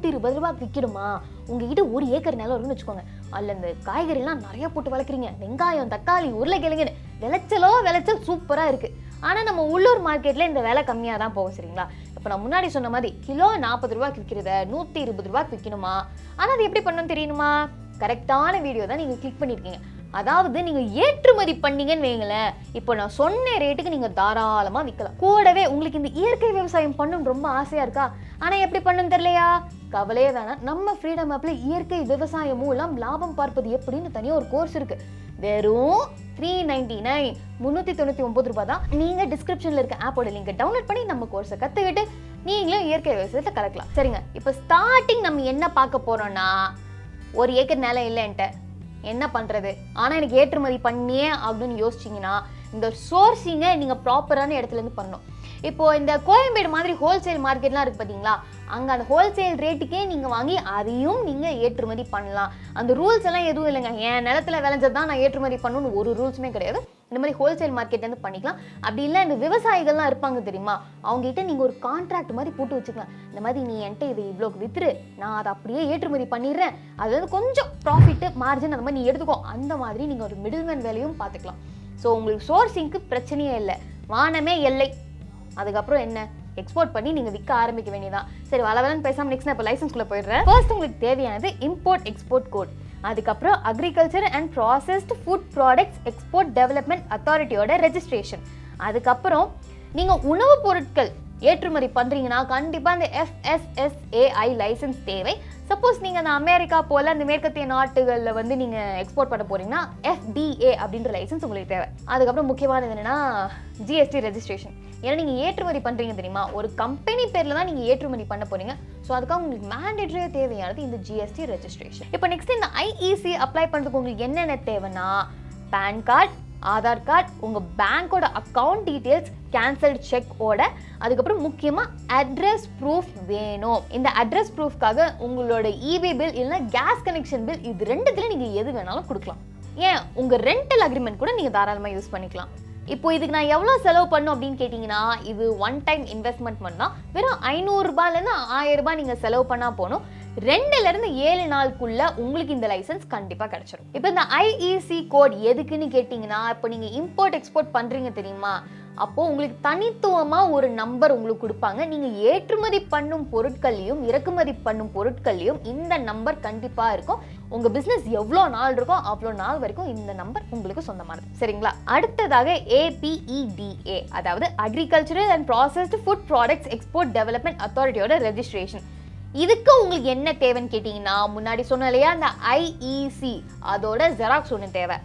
120 ரூபாய்க்கு விற்கணுமா? உங்ககிட்ட 1 ஏக்கர் நிலம் இருக்குன்னு வச்சுக்கோங்க. அதில் இந்த காய்கறிலாம் நிறைய போட்டு வளர்க்குறீங்க, வெங்காயம், தக்காளி, உருளைக்கிழங்குன்னு விளைச்சல் சூப்பராக இருக்குது. ஆனால் நம்ம உள்ளூர் மார்க்கெட்டில் இந்த விலை கம்மியாக தான் போகும். சரிங்களா? இப்போ நான் முன்னாடி சொன்ன மாதிரி கிலோ 40 ரூபாய்க்கு விற்கிறத 120 ரூபாய்க்கு விற்கணுமா? ஆனால் அது எப்படி பண்ணணும்னு தெரியுமா? கரெக்டான வீடியோ தான் நீங்கள் கிளிக் பண்ணியிருக்கீங்க. அதாவது நீங்கள் ஏற்றுமதி பண்ணீங்கன்னு வைங்களேன், இப்போ நான் சொன்ன ரேட்டுக்கு நீங்கள் தாராளமாக விற்கலாம். கூடவே உங்களுக்கு இந்த இயற்கை விவசாயம் பண்ணணும்னு ரொம்ப ஆசையாக இருக்கா? ஆனால் எப்படி பண்ணணும்னு தெரியலையா? கவலையே வேணாம். நம்ம ஃப்ரீடம் ஆப்பில் இயற்கை விவசாயம் மூலம் லாபம் பார்ப்பது எப்படின்னு தனியாக ஒரு கோர்ஸ் இருக்குது. வெறும் 399 399 ரூபாய் தான். நீங்கள் டிஸ்கிரிப்ஷனில் இருக்க ஆப்போட லிங்கை டவுன்லோட் பண்ணி நம்ம கோர்ஸை கற்றுக்கிட்டு நீங்களும் இயற்கை விவசாயத்தை கலக்கலாம். சரிங்க, இப்போ ஸ்டார்டிங் நம்ம என்ன பார்க்க போகிறோம்னா, 1 ஏக்கர் நிலம் இல்லைன்ட்டு என்ன பண்ணுறது, ஆனால் எனக்கு ஏற்றுமதி பண்ணியே அப்படின்னு யோசிச்சிங்கன்னா இந்த சோர்சிங்கை நீங்கள் ப்ராப்பரான இடத்துலேருந்து பண்ணணும். இப்போது இந்த கோயம்பேடு மாதிரி ஹோல்சேல் மார்க்கெட்லாம் இருக்குது பார்த்தீங்களா, அங்கே அந்த ஹோல்சேல் ரேட்டுக்கே நீங்கள் வாங்கி அதையும் நீங்கள் ஏற்றுமதி பண்ணலாம். அந்த ரூல்ஸ் எல்லாம் எதுவும் இல்லைங்க. என் நிலத்தில் விளைஞ்சது தான் நான் ஏற்றுமதி பண்ணணும்னு ஒரு ரூல்ஸுமே கிடையாது. இந்த மாதிரி ஹோல்சேல் மார்க்கெட்லேருந்து பண்ணிக்கலாம். அப்படி இல்லை இந்த விவசாயிகள்லாம் இருப்பாங்க தெரியுமா, அவங்ககிட்ட நீங்கள் ஒரு கான்ட்ராக்ட் மாதிரி போட்டு வச்சுக்கலாம். இந்த மாதிரி நீ என்கிட்ட இது இவ்வளோக்கு வித்துரு, நான் அதை அப்படியே ஏற்றுமதி பண்ணிடுறேன், அது வந்து கொஞ்சம் ப்ராஃபிட்டு மார்ஜின் அந்த மாதிரி நீ எடுத்துக்கோ. அந்த மாதிரி நீங்கள் ஒரு மிடில்மேன் வேலையும் பார்த்துக்கலாம். ஸோ உங்களுக்கு சோர்சிங்க்கு பிரச்சனையே இல்லை, வானமே எல்லை. அதுக்கப்புறம் என்ன, எக்ஸ்போர்ட் பண்ணி நீங்கள் விற்க ஆரம்பிக்க வேண்டியதான். சரி, வளவலன்னு பேசாமல் நெக்ஸ்ட் நான் இப்போ லைசன்ஸ்குள்ளே போயிடுறேன். ஃபர்ஸ்ட் உங்களுக்கு தேவையானது இம்போர்ட் எக்ஸ்போர்ட் கோட். அதுக்கப்புறம் agriculture and processed food products export development அத்தாரிட்டியோட ரெஜிஸ்ட்ரேஷன். அதுக்கப்புறம் நீங்கள் உணவுப் பொருட்கள் ஏற்றுமதி பண்ணுறீங்கன்னா கண்டிப்பாக இந்த FSSAI லைசன்ஸ் தேவை. சப்போஸ் நீங்கள் அந்த அமெரிக்கா போல் அந்த மேற்கத்திய நாட்டுகளில் வந்து நீங்கள் எக்ஸ்போர்ட் பண்ண போகிறீங்கன்னா FDA அப்படின்ற லைசன்ஸ் உங்களுக்கு தேவை. அதுக்கப்புறம் முக்கியமானது என்னென்னா GST ரெஜிஸ்ட்ரேஷன். ஏன்னா நீங்கள் ஏற்றுமதி பண்ணுறீங்க தெரியுமா, ஒரு கம்பெனி பேரில் தான் நீங்கள் ஏற்றுமதி பண்ண போகிறீங்க. ஸோ அதுக்காக உங்களுக்கு மேண்டேட்டரியாக தேவையானது இந்த GST ரெஜிஸ்ட்ரேஷன். இப்போ நெக்ஸ்ட் இந்த IEC அப்ளை பண்ணுறதுக்கு உங்களுக்கு என்னென்ன தேவைன்னா, பேன் கார்டு, ஆதார் கார்டு, உங்கள் பேங்க்கோட அக்கௌண்ட் டீட்டெயில்ஸ், கேன்சல்டு செக்கோட, அதுக்கப்புறம் முக்கியமாக அட்ரஸ் ப்ரூஃப் வேணும். இந்த அட்ரஸ் ப்ரூஃப்காக உங்களோட EB பில் இல்லைன்னா கேஸ் கனெக்ஷன் பில், இது ரெண்டுத்துல நீங்கள் எது வேணாலும் கொடுக்கலாம். ஏன் உங்கள் ரெண்டல் அக்ரிமெண்ட் கூட நீங்கள் தாராளமாக யூஸ் பண்ணிக்கலாம். இப்போ இதுக்கு நான் எவ்வளோ செலவு பண்ணும் அப்படின்னு கேட்டிங்கன்னா, இது ஒன் டைம் இன்வெஸ்ட்மெண்ட் பண்ணால் வெறும் 500 ரூபாயிலேருந்து 1000 ரூபாய் நீங்கள் செலவு பண்ணால் போகணும். 2லேருந்து 7 நாளுக்குள்ள உங்களுக்கு இந்த லைசன்ஸ் கண்டிப்பாக கிடைச்சிடும். இப்போ இந்த IEC கோட் எதுக்குன்னு கேட்டிங்கன்னா, இப்போ நீங்கள் இம்போர்ட் எக்ஸ்போர்ட் பண்ணுறீங்க தெரியுமா, அப்போது உங்களுக்கு தனித்துவமாக ஒரு நம்பர் உங்களுக்கு கொடுப்பாங்க. நீங்கள் ஏற்றுமதி பண்ணும் பொருட்கள்லையும் இறக்குமதி பண்ணும் பொருட்கள்லையும் இந்த நம்பர் கண்டிப்பாக இருக்கும். உங்கள் பிஸ்னஸ் எவ்வளோ நாள் இருக்கோ அவ்வளோ நாள் வரைக்கும் இந்த நம்பர் உங்களுக்கு சொந்தமானது. சரிங்களா? அடுத்ததாக APEDA, அதாவது agricultural and processed food products export development அத்தாரிட்டியோட ரெஜிஸ்ட்ரேஷன். இதுக்கு உங்களுக்கு என்ன தேவைன்னு கேட்டிங்கன்னா, முன்னாடி சொன்ன இல்லையா அந்த IEC அதோட ஜெராக்ஸ் ஒன்று தேவை.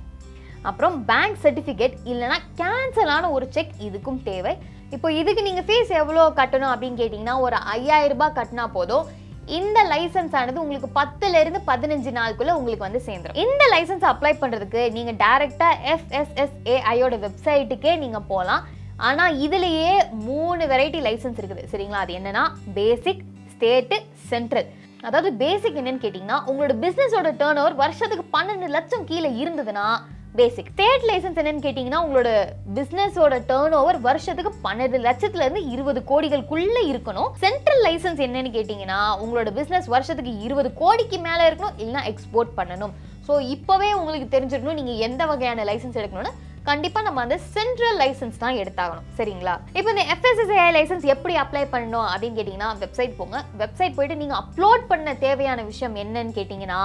அப்புறம் பேங்க் சர்டிஃபிகேட் இல்லைனா கேன்சலான ஒரு செக் இதுக்கும் தேவை. இப்போ இதுக்கு நீங்கள் ஃபீஸ் எவ்வளோ கட்டணும் அப்படின்னு கேட்டிங்கன்னா, ஒரு 5000 ரூபாய் கட்டினா போதும். இந்த லைசன்ஸ் ஆனது உங்களுக்கு 10லேருந்து 15 நாளுக்குள்ள உங்களுக்கு வந்து சேர்ந்துடும். இந்த லைசன்ஸ் அப்ளை பண்ணுறதுக்கு நீங்கள் டைரெக்டாக FSSAIயோட வெப்சைட்டுக்கே நீங்கள் போகலாம். ஆனால் இதுலேயே 3 வெரைட்டி லைசன்ஸ் இருக்குது. சரிங்களா? அது என்னன்னா பேசிக், ஸ்டேட்டு, சென்ட்ரல். அதாவது பேசிக் என்னன்னு கேட்டிங்கன்னா, உங்களோட பிஸ்னஸோட டர்ன் ஓவர் வருஷத்துக்கு 12 லட்சம் கீழே இருந்ததுன்னா பேசிக். ஸ்டேட் லைசன்ஸ் என்னன்னு கேட்டிங்கன்னா, உங்களோட பிஸ்னஸோட டர்ன் ஓவர் வருஷத்துக்கு 12 லட்சத்துலேருந்து 20 கோடிகளுக்குள்ளே இருக்கணும். சென்ட்ரல் லைசன்ஸ் என்னன்னு கேட்டிங்கன்னா, உங்களோட பிஸ்னஸ் வருஷத்துக்கு 20 கோடிக்கு மேலே இருக்கணும், இல்லைனா எக்ஸ்போர்ட் பண்ணணும். ஸோ இப்போவே உங்களுக்கு தெரிஞ்சிடணும் நீங்கள் எந்த வகையான லைசன்ஸ் எடுக்கணும்னு. கண்டிப்பாக நம்ம அந்த சென்ட்ரல் லைசன்ஸ் தான் எடுத்தாகணும். சரிங்களா? இப்போ இந்த FSSAI லைசன்ஸ் எப்படி அப்ளை பண்ணணும் அப்படின்னு கேட்டிங்கன்னா, வெப்சைட் போங்க. வெப்சைட் போயிட்டு நீங்கள் அப்லோட் பண்ண தேவையான விஷயம் என்னன்னு கேட்டிங்கன்னா,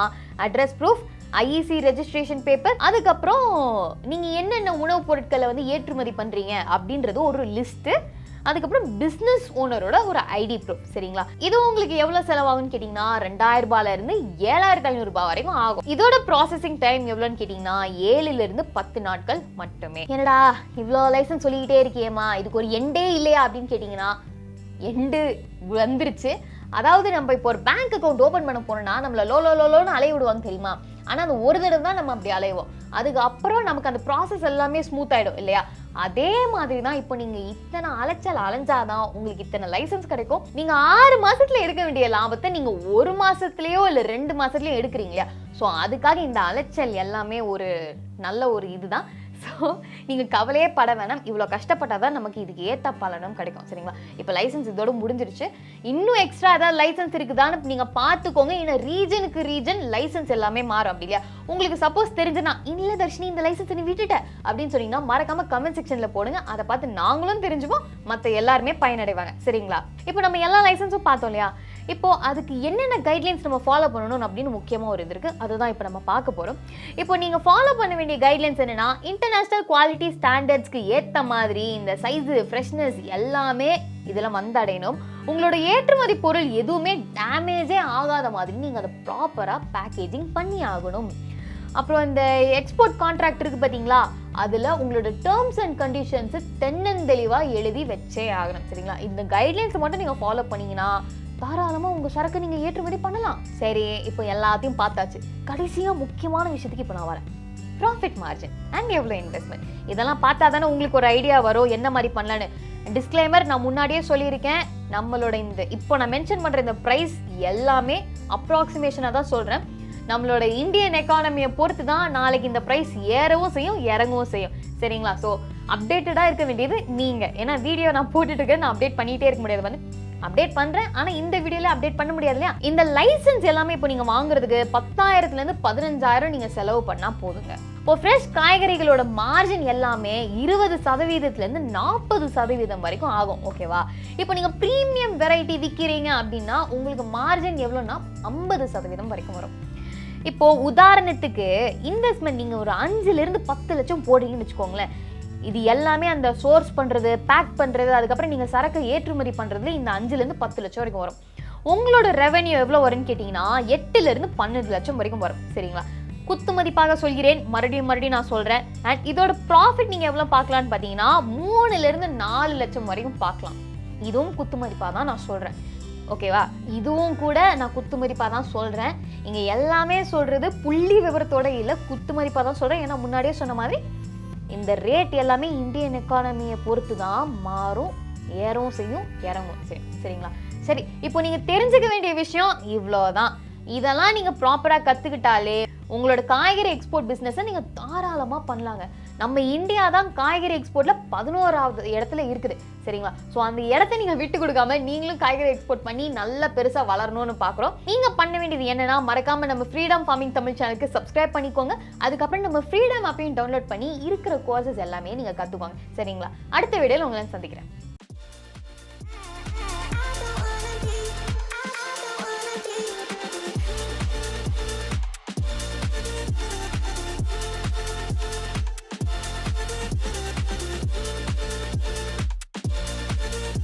address proof, IEC registration paper, அதுக்கப்புறம் நீங்கள் என்னென்ன உணவுப் பொருட்களை வந்து ஏற்றுமதி பண்ணுறீங்க அப்படின்றது ஒரு லிஸ்ட்டு, அதுக்கப்புறம் பிஸ்னஸ் ஓனரோட ஒரு ஐடி ப்ரூஃப். சரிங்களா? இது உங்களுக்கு எவ்வளோ செலவாகும்னு கேட்டிங்கன்னா, 2000 ரூபாயிலிருந்து 7500 ரூபாய் வரைக்கும் ஆகும். இதோட ப்ராசஸிங் டைம் எவ்வளோன்னு கேட்டிங்கன்னா, 7லேருந்து 10 நாட்கள் மட்டுமே. என்னடா இவ்வளோ லைசன்ஸ் சொல்லிக்கிட்டே இருக்கியேம்மா, இதுக்கு ஒரு எண்டே இல்லையா அப்படின்னு கேட்டிங்கன்னா, எண்டு வந்துருச்சு. அதாவது நம்ம இப்போ ஒரு பேங்க் அக்கௌண்ட் ஓப்பன் பண்ண போனோம்னா நம்மளை லோன்னு அலைய விடுவாங்க தெரியுமா. ஆனால் அந்த ஒரு தடவை தான் நம்ம அப்படி அலைவோம். அதுக்கப்புறம் நமக்கு அந்த ப்ராசஸ் எல்லாமே ஸ்மூத் ஆகிடும் இல்லையா. அதே மாதிரி தான் இப்போ நீங்கள் இத்தனை அலைச்சல் அலைஞ்சாதான் உங்களுக்கு இத்தனை லைசன்ஸ் கிடைக்கும். நீங்கள் 6 மாதத்துல எடுக்க வேண்டிய லாபத்தை நீங்கள் 1 மாதத்துலேயோ இல்லை 2 மாதத்துலேயோ எடுக்கிறீங்க இல்லையா. ஸோ அதுக்காக இந்த அலைச்சல் எல்லாமே ஒரு நல்ல ஒரு இதுதான். ஸோ நீங்கள் கவலையே பட வேணாம், இவ்வளோ கஷ்டப்பட்டால் தான் நமக்கு இதுக்கு ஏற்ற பலனும் கிடைக்கும். சரிங்களா? இப்போ லைசன்ஸ் இதோட முடிஞ்சிருச்சு. இன்னும் எக்ஸ்ட்ரா ஏதாவது லைசன்ஸ் இருக்குதான்னு நீங்கள் பார்த்துக்கோங்க. ஏன்னா ரீஜனுக்கு ரீஜன் லைசன்ஸ் எல்லாமே மாறும், அப்படி இல்லையா? உங்களுக்கு சப்போஸ் தெரிஞ்சுன்னா இல்லை தர்ஷினி இந்த லைசன்ஸ் நீ விட்டுட்ட அப்படின்னு சொன்னீங்கன்னா மறக்காம கமெண்ட் செக்ஷனில் போடுங்க. அதை பார்த்து நாங்களும் தெரிஞ்சுப்போம், மற்ற எல்லாருமே பயனடைவாங்க. சரிங்களா? இப்போ நம்ம எல்லா லைசன்ஸும் பார்த்தோம் இல்லையா? இப்போ அதுக்கு என்னென்ன கைட்லைன்ஸ் நம்ம ஃபாலோ பண்ணணும் அப்படின்னு முக்கியமாக ஒரு இது இருக்குது. அதுதான் இப்போ நம்ம பார்க்க போகிறோம். இப்போ நீங்கள் ஃபாலோ பண்ண வேண்டிய கைட்லைன்ஸ் என்னன்னா, இன்டர்நேஷனல் குவாலிட்டி ஸ்டாண்டர்ட்ஸ்க்கு ஏற்ற மாதிரி இந்த சைஸு ஃப்ரெஷ்னஸ் எல்லாமே இதில் வந்தடையணும். உங்களோட ஏற்றுமதி பொருள் எதுவுமே டேமேஜே ஆகாத மாதிரி நீங்கள் அதை ப்ராப்பராக பேக்கேஜிங் பண்ணி ஆகணும். அப்புறம் இந்த எக்ஸ்போர்ட் கான்ட்ராக்ட் இருக்குது பார்த்தீங்களா, அதில் உங்களோட டேர்ம்ஸ் அண்ட் கண்டிஷன்ஸு தென்னந்தெளிவாக எழுதி வச்சே ஆகணும். சரிங்களா? இந்த கைட்லைன்ஸை மட்டும் நீங்கள் ஃபாலோ பண்ணிங்கன்னா தாராளமாக உங்கள் சரக்கு நீங்கள் ஏற்றுமதி பண்ணலாம். சரி, இப்போ எல்லாத்தையும் பார்த்தாச்சு. கடைசியாக முக்கியமான விஷயத்துக்கு இப்போ நான் வரேன். ப்ராஃபிட் மார்ஜின் அண்ட் எவ்வளோ இன்வெஸ்ட்மெண்ட். இதெல்லாம் பார்த்தா தானே உங்களுக்கு ஒரு ஐடியா வரும் என்ன மாதிரி பண்ணலான்னு. டிஸ்க்ளைமர் நான் முன்னாடியே சொல்லியிருக்கேன், நம்மளோட இப்போ நான் மென்ஷன் பண்ணுற இந்த ப்ரைஸ் எல்லாமே அப்ராக்சிமேஷனாக தான் சொல்கிறேன். நம்மளோட இந்தியன் எக்கானமியை பொறுத்து தான் நாளைக்கு இந்த ப்ரைஸ் ஏறவும் செய்யும் இறங்கவும் செய்யும். சரிங்களா? ஸோ அப்டேட்டடாக இருக்க வேண்டியது நீங்கள். ஏன்னா வீடியோ நான் போட்டுட்டு இருக்கேன், நான் அப்டேட் பண்ணிகிட்டே இருக்க முடியாது. அப்டேட் பண்றேன், ஆனா இந்த வீடியோல அப்டேட் பண்ண முடியாது இல்லையா? இந்த லைசன்ஸ் எல்லாமே இப்போ நீங்க வாங்குறதுக்கு 10,000 இருந்து 15,000 நீங்க செலவு பண்ணா போதுங்க. இப்போ ஃப்ரெஷ் காய்கறிகளோட மார்ஜின் எல்லாமே 20% இருந்து 40% வரைக்கும் ஆகும். ஓகேவா? இப்போ நீங்க பிரீமியம் வெரைட்டி விற்கிறீங்க அப்படின்னா உங்களுக்கு மார்ஜின் எவ்வளோன்னா 50% வரைக்கும் வரும். இப்போ உதாரணத்துக்கு இன்வெஸ்ட்மெண்ட் நீங்க ஒரு 5 இருந்து 10 லட்சம் போடுறீங்கன்னு வச்சுக்கோங்களேன். இது எல்லாமே அந்த சோர்ஸ் பண்ணுறது, பேக் பண்ணுறது, அதுக்கப்புறம் நீங்கள் சரக்கு ஏற்றுமதி பண்ணுறதுல இந்த 5 10 லட்சம் வரைக்கும் வரும். உங்களோட ரெவன்யூ எவ்வளோ வரும்னு கேட்டிங்கன்னா 8 12 லட்சம் வரைக்கும் வரும். சரிங்களா? குத்து மதிப்பாக சொல்கிறேன், மறுபடியும் நான் சொல்கிறேன். அண்ட் இதோட ப்ராஃபிட் நீங்கள் எவ்வளோ பார்க்கலான்னு பார்த்தீங்கன்னா 3 4 லட்சம் வரைக்கும் பார்க்கலாம். இதுவும் குத்து மதிப்பாக தான் நான் சொல்கிறேன். ஓகேவா? இதுவும் கூட நான் குத்து மதிப்பாக தான் சொல்கிறேன். இங்கே எல்லாமே சொல்கிறது புள்ளி விவரத்தோட இல்லை, குத்து மதிப்பாக தான் சொல்கிறேன். ஏன்னா முன்னாடியே சொன்ன மாதிரி இந்த ரேட் எல்லாமே இந்தியன் எக்கானமியை பொறுத்து தான் மாறும், ஏறவும் செய்யும் இறங்கும் செய்யும். சரிங்களா? சரி, இப்போ நீங்க தெரிஞ்சுக்க வேண்டிய விஷயம் இவ்வளோதான். இதெல்லாம் நீங்க ப்ராப்பரா கத்துக்கிட்டாலே உங்களோட காய்கறி எக்ஸ்போர்ட் பிசினஸை நீங்க தாராளமா பண்ணலாங்க. நம்ம இந்தியா தான் காய்கறி எக்ஸ்போர்ட்ல 11வது இடத்துல இருக்குது. சரிங்களா? ஸோ அந்த இடத்த நீங்க விட்டு கொடுக்காம நீங்களும் காய்கறி எக்ஸ்போர்ட் பண்ணி நல்ல பெருசா வளரணும்னு பாக்குறோம். நீங்க பண்ண வேண்டியது என்னன்னா, மறக்காம நம்ம ஃப்ரீடம் ஃபார்மிங் தமிழ் சேனலுக்கு சப்ஸ்கிரைப் பண்ணிக்கோங்க. அதுக்கப்புறம் நம்ம ஃப்ரீடம் ஆப்பையும் டவுன்லோட் பண்ணி இருக்கிற கோர்சஸ் எல்லாமே நீங்க கத்துக்கோங்க. சரிங்களா? அடுத்த வீடியோல உங்களை சந்திக்கிறேன்.